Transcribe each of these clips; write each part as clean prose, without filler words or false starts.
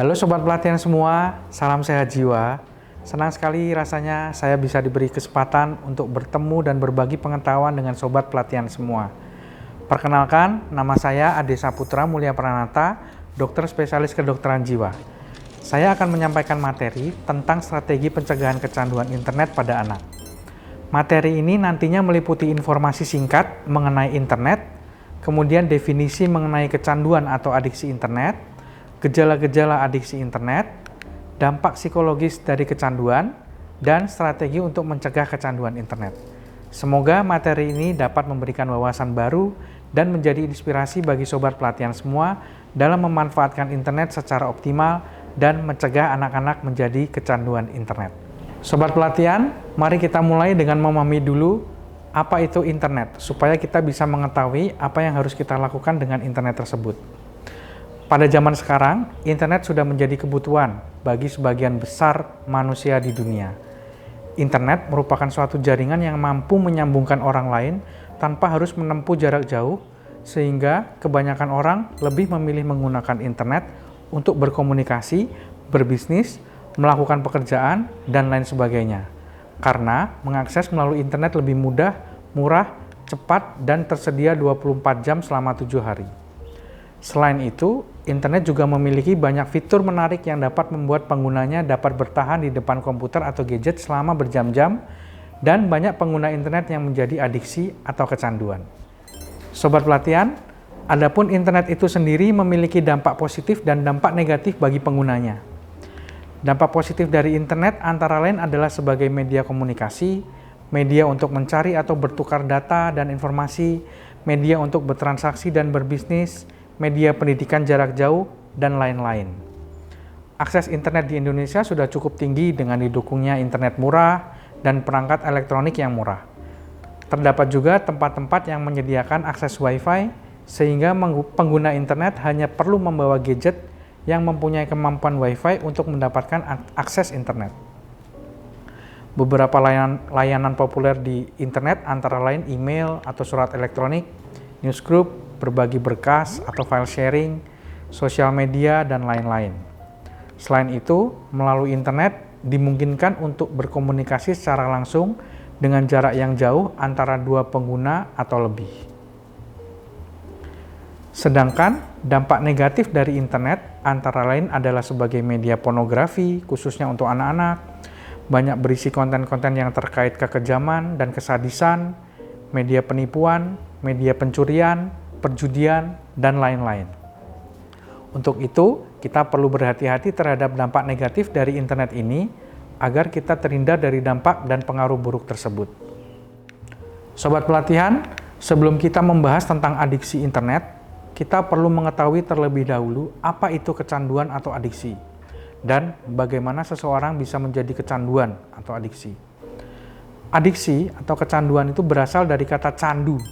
Halo Sobat Pelatihan semua, salam sehat jiwa. Senang sekali rasanya saya bisa diberi kesempatan untuk bertemu dan berbagi pengetahuan dengan Sobat Pelatihan semua. Perkenalkan, nama saya Ade Saputra Mulia Pranata, dokter spesialis kedokteran jiwa. Saya akan menyampaikan materi tentang strategi pencegahan kecanduan internet pada anak. Materi ini nantinya meliputi informasi singkat mengenai internet, kemudian definisi mengenai kecanduan atau adiksi internet, gejala-gejala adiksi internet, dampak psikologis dari kecanduan, dan strategi untuk mencegah kecanduan internet. Semoga materi ini dapat memberikan wawasan baru dan menjadi inspirasi bagi Sobat Pelatihan semua dalam memanfaatkan internet secara optimal dan mencegah anak-anak menjadi kecanduan internet. Sobat Pelatihan, mari kita mulai dengan memahami dulu apa itu internet, supaya kita bisa mengetahui apa yang harus kita lakukan dengan internet tersebut. Pada zaman sekarang, internet sudah menjadi kebutuhan bagi sebagian besar manusia di dunia. Internet merupakan suatu jaringan yang mampu menyambungkan orang lain tanpa harus menempuh jarak jauh, sehingga kebanyakan orang lebih memilih menggunakan internet untuk berkomunikasi, berbisnis, melakukan pekerjaan, dan lain sebagainya. Karena mengakses melalui internet lebih mudah, murah, cepat, dan tersedia 24 jam selama 7 hari. Selain itu, internet juga memiliki banyak fitur menarik yang dapat membuat penggunanya dapat bertahan di depan komputer atau gadget selama berjam-jam, dan banyak pengguna internet yang menjadi adiksi atau kecanduan. Sobat Pelatihan, adapun internet itu sendiri memiliki dampak positif dan dampak negatif bagi penggunanya. Dampak positif dari internet antara lain adalah sebagai media komunikasi, media untuk mencari atau bertukar data dan informasi, media untuk bertransaksi dan berbisnis, media pendidikan jarak jauh, dan lain-lain. Akses internet di Indonesia sudah cukup tinggi dengan didukungnya internet murah dan perangkat elektronik yang murah. Terdapat juga tempat-tempat yang menyediakan akses Wi-Fi, sehingga pengguna internet hanya perlu membawa gadget yang mempunyai kemampuan Wi-Fi untuk mendapatkan akses internet. Beberapa layanan populer di internet antara lain email atau surat elektronik, newsgroup, berbagi berkas atau file sharing, sosial media, dan lain-lain. Selain itu, melalui internet dimungkinkan untuk berkomunikasi secara langsung dengan jarak yang jauh antara dua pengguna atau lebih. Sedangkan dampak negatif dari internet antara lain adalah sebagai media pornografi, khususnya untuk anak-anak, banyak berisi konten-konten yang terkait kekejaman dan kesadisan, media penipuan, media pencurian, perjudian, dan lain-lain. Untuk itu, kita perlu berhati-hati terhadap dampak negatif dari internet ini agar kita terhindar dari dampak dan pengaruh buruk tersebut. Sobat Pelatihan, sebelum kita membahas tentang adiksi internet, kita perlu mengetahui terlebih dahulu apa itu kecanduan atau adiksi, dan bagaimana seseorang bisa menjadi kecanduan atau adiksi. Adiksi atau kecanduan itu berasal dari kata candu,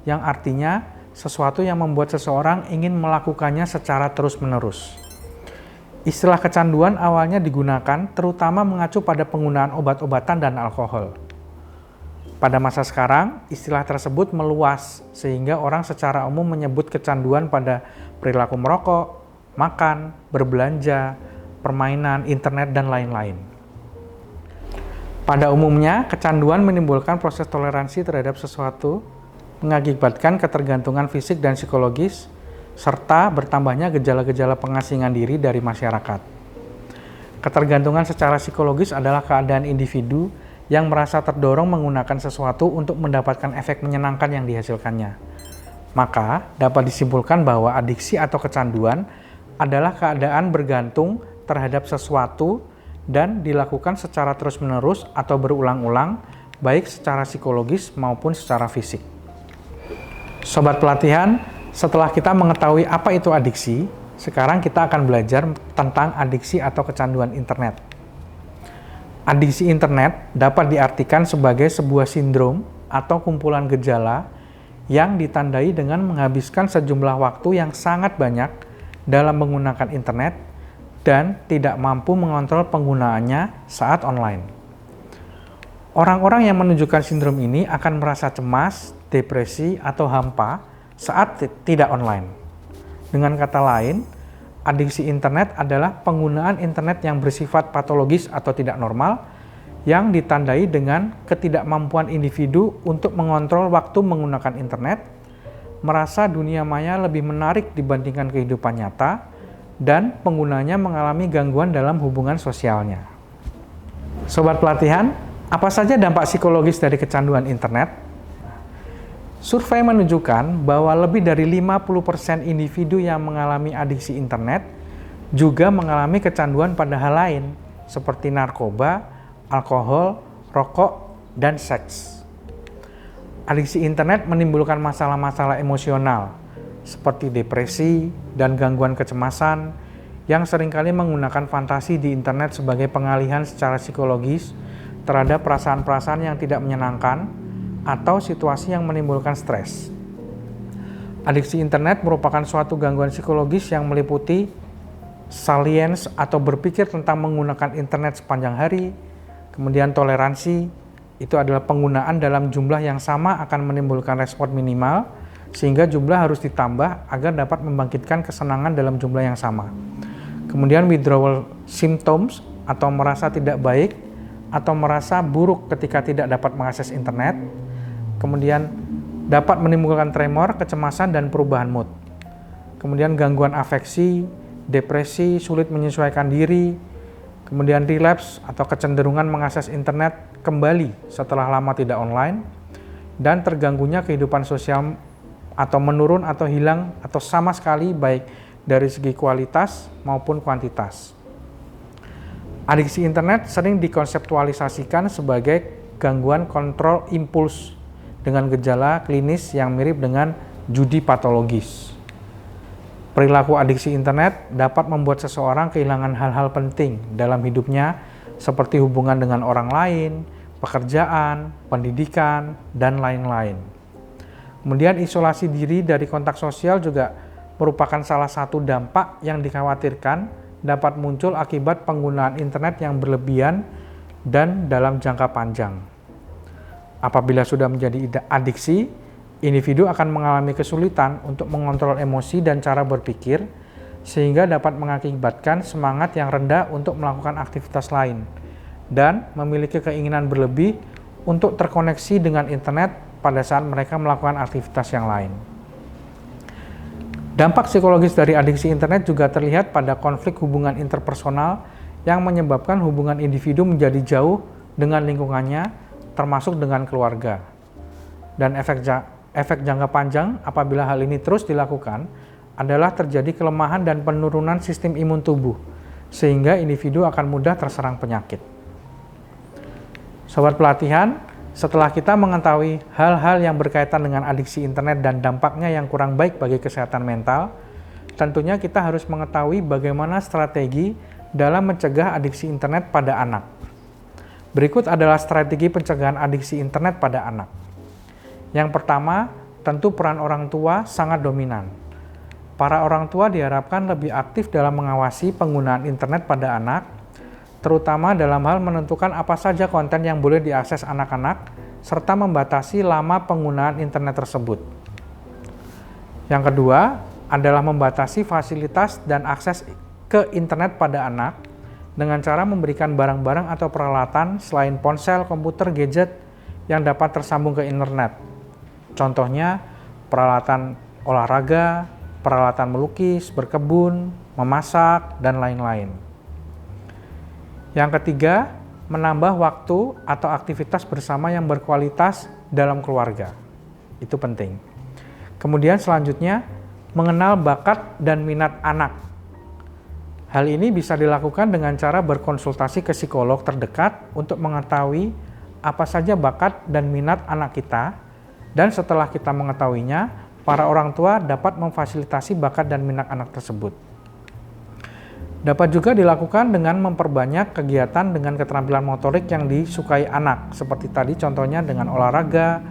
yang artinya sesuatu yang membuat seseorang ingin melakukannya secara terus-menerus. Istilah kecanduan awalnya digunakan terutama mengacu pada penggunaan obat-obatan dan alkohol. Pada masa sekarang, istilah tersebut meluas sehingga orang secara umum menyebut kecanduan pada perilaku merokok, makan, berbelanja, permainan, internet, dan lain-lain. Pada umumnya, kecanduan menimbulkan proses toleransi terhadap sesuatu, mengakibatkan ketergantungan fisik dan psikologis, serta bertambahnya gejala-gejala pengasingan diri dari masyarakat. Ketergantungan secara psikologis adalah keadaan individu yang merasa terdorong menggunakan sesuatu untuk mendapatkan efek menyenangkan yang dihasilkannya. Maka, dapat disimpulkan bahwa adiksi atau kecanduan adalah keadaan bergantung terhadap sesuatu dan dilakukan secara terus-menerus atau berulang-ulang, baik secara psikologis maupun secara fisik. Sobat Pelatihan, setelah kita mengetahui apa itu adiksi, sekarang kita akan belajar tentang adiksi atau kecanduan internet. Adiksi internet dapat diartikan sebagai sebuah sindrom atau kumpulan gejala yang ditandai dengan menghabiskan sejumlah waktu yang sangat banyak dalam menggunakan internet dan tidak mampu mengontrol penggunaannya saat online. Orang-orang yang menunjukkan sindrom ini akan merasa cemas, depresi, atau hampa saat tidak online. Dengan kata lain, Adiksi internet adalah penggunaan internet yang bersifat patologis atau tidak normal, yang ditandai dengan ketidakmampuan individu untuk mengontrol waktu menggunakan internet, merasa dunia maya lebih menarik dibandingkan kehidupan nyata, dan penggunanya mengalami gangguan dalam hubungan sosialnya. Sobat pelatihan, apa saja dampak psikologis dari kecanduan internet? Survei menunjukkan bahwa lebih dari 50% individu yang mengalami adiksi internet juga mengalami kecanduan pada hal lain, seperti narkoba, alkohol, rokok, dan seks. Adiksi internet menimbulkan masalah-masalah emosional, seperti depresi dan gangguan kecemasan, yang seringkali menggunakan fantasi di internet sebagai pengalihan secara psikologis terhadap perasaan-perasaan yang tidak menyenangkan, atau situasi yang menimbulkan stres. Adiksi internet merupakan suatu gangguan psikologis yang meliputi salience atau berpikir tentang menggunakan internet sepanjang hari, kemudian toleransi, itu adalah penggunaan dalam jumlah yang sama akan menimbulkan respon minimal, sehingga jumlah harus ditambah agar dapat membangkitkan kesenangan dalam jumlah yang sama. Kemudian withdrawal symptoms atau merasa tidak baik atau merasa buruk ketika tidak dapat mengakses internet. Kemudian dapat menimbulkan tremor, kecemasan, dan perubahan mood. Kemudian gangguan afeksi, depresi, sulit menyesuaikan diri, kemudian relapse atau kecenderungan mengakses internet kembali setelah lama tidak online, dan terganggunya kehidupan sosial atau menurun atau hilang atau sama sekali baik dari segi kualitas maupun kuantitas. Adiksi internet sering dikonseptualisasikan sebagai gangguan kontrol impuls dengan gejala klinis yang mirip dengan judi patologis. Perilaku adiksi internet dapat membuat seseorang kehilangan hal-hal penting dalam hidupnya, seperti hubungan dengan orang lain, pekerjaan, pendidikan, dan lain-lain. Kemudian isolasi diri dari kontak sosial juga merupakan salah satu dampak yang dikhawatirkan dapat muncul akibat penggunaan internet yang berlebihan dan dalam jangka panjang. Apabila sudah menjadi adiksi, individu akan mengalami kesulitan untuk mengontrol emosi dan cara berpikir, sehingga dapat mengakibatkan semangat yang rendah untuk melakukan aktivitas lain, dan memiliki keinginan berlebih untuk terkoneksi dengan internet pada saat mereka melakukan aktivitas yang lain. Dampak psikologis dari adiksi internet juga terlihat pada konflik hubungan interpersonal yang menyebabkan hubungan individu menjadi jauh dengan lingkungannya, termasuk dengan keluarga. Dan efek jangka panjang apabila hal ini terus dilakukan adalah terjadi kelemahan dan penurunan sistem imun tubuh, sehingga individu akan mudah terserang penyakit. Sobat pelatihan, setelah kita mengetahui hal-hal yang berkaitan dengan adiksi internet dan dampaknya yang kurang baik bagi kesehatan mental, tentunya kita harus mengetahui bagaimana strategi dalam mencegah adiksi internet pada anak. Berikut adalah strategi pencegahan adiksi internet pada anak. Yang pertama, tentu peran orang tua sangat dominan. Para orang tua diharapkan lebih aktif dalam mengawasi penggunaan internet pada anak, terutama dalam hal menentukan apa saja konten yang boleh diakses anak-anak, serta membatasi lama penggunaan internet tersebut. Yang kedua adalah membatasi fasilitas dan akses ke internet pada anak dengan cara memberikan barang-barang atau peralatan selain ponsel, komputer, gadget yang dapat tersambung ke internet. Contohnya, peralatan olahraga, peralatan melukis, berkebun, memasak, dan lain-lain. Yang ketiga, menambah waktu atau aktivitas bersama yang berkualitas dalam keluarga. Itu penting. Kemudian selanjutnya, mengenal bakat dan minat anak. Hal ini bisa dilakukan dengan cara berkonsultasi ke psikolog terdekat untuk mengetahui apa saja bakat dan minat anak kita, dan setelah kita mengetahuinya, para orang tua dapat memfasilitasi bakat dan minat anak tersebut. Dapat juga dilakukan dengan memperbanyak kegiatan dengan keterampilan motorik yang disukai anak, seperti tadi contohnya dengan olahraga,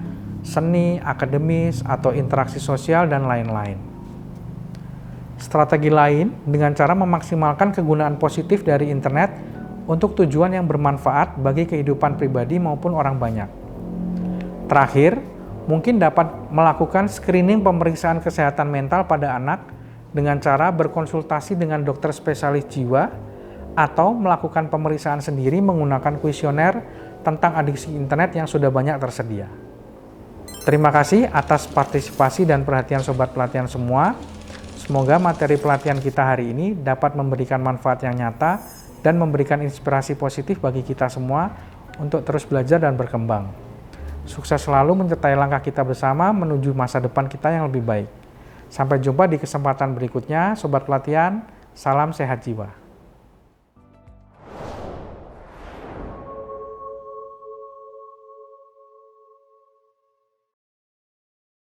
seni, akademis, atau interaksi sosial, dan lain-lain. Strategi lain dengan cara memaksimalkan kegunaan positif dari internet untuk tujuan yang bermanfaat bagi kehidupan pribadi maupun orang banyak. Terakhir, mungkin dapat melakukan screening pemeriksaan kesehatan mental pada anak dengan cara berkonsultasi dengan dokter spesialis jiwa atau melakukan pemeriksaan sendiri menggunakan kuesioner tentang adiksi internet yang sudah banyak tersedia. Terima kasih atas partisipasi dan perhatian Sobat Pelatihan semua. Semoga materi pelatihan kita hari ini dapat memberikan manfaat yang nyata dan memberikan inspirasi positif bagi kita semua untuk terus belajar dan berkembang. Sukses selalu menyertai langkah kita bersama menuju masa depan kita yang lebih baik. Sampai jumpa di kesempatan berikutnya, Sobat Pelatihan. Salam sehat jiwa.